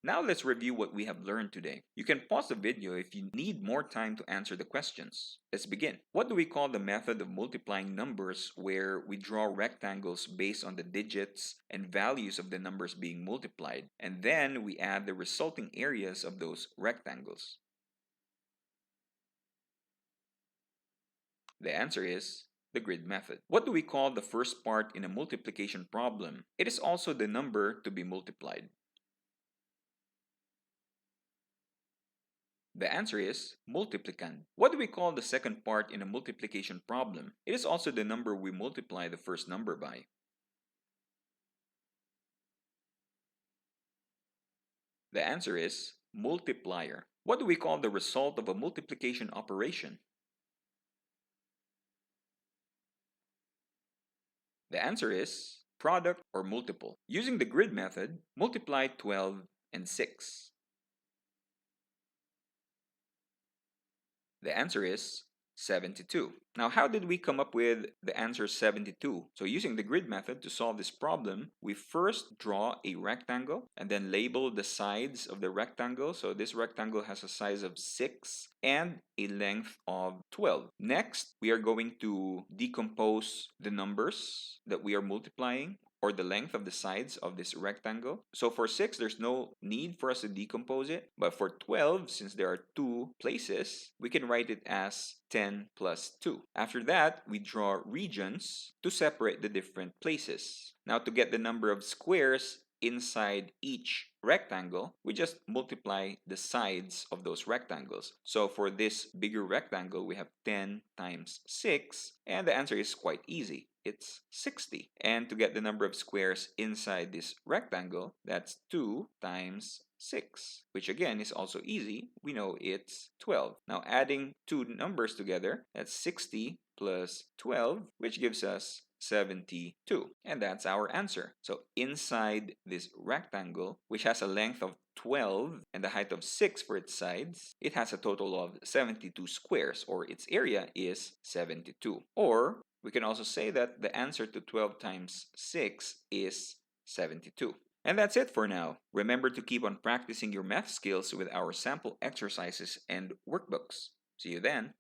Now let's review what we have learned today. You can pause the video if you need more time to answer the questions. Let's begin. What do we call the method of multiplying numbers where we draw rectangles based on the digits and values of the numbers being multiplied, and then we add the resulting areas of those rectangles? The answer is the grid method. What do we call the first part in a multiplication problem? It is also the number to be multiplied. The answer is multiplicand. What do we call the second part in a multiplication problem? It is also the number we multiply the first number by. The answer is multiplier. What do we call the result of a multiplication operation? The answer is product or multiple. Using the grid method, multiply 12 and 6. The answer is 72. Now, how did we come up with the answer 72? So using the grid method to solve this problem, we first draw a rectangle and then label the sides of the rectangle. So this rectangle has a size of 6 and a length of 12. Next, we are going to decompose the numbers that we are multiplying, or the length of the sides of this rectangle. So for 6, there's no need for us to decompose it. But for 12, since there are two places, we can write it as 10 plus 2. After that, we draw regions to separate the different places. Now, to get the number of squares inside each rectangle, we just multiply the sides of those rectangles. So for this bigger rectangle, we have 10 times 6, and the answer is quite easy. It's 60. And to get the number of squares inside this rectangle, that's 2 times 6, which again is also easy. We know it's 12. Now adding two numbers together, that's 60 plus 12, which gives us 72. And that's our answer. So inside this rectangle, which has a length of 12 and a height of 6 for its sides, it has a total of 72 squares, or its area is 72. Or we can also say that the answer to 12 times 6 is 72. And that's it for now. Remember to keep on practicing your math skills with our sample exercises and workbooks. See you then.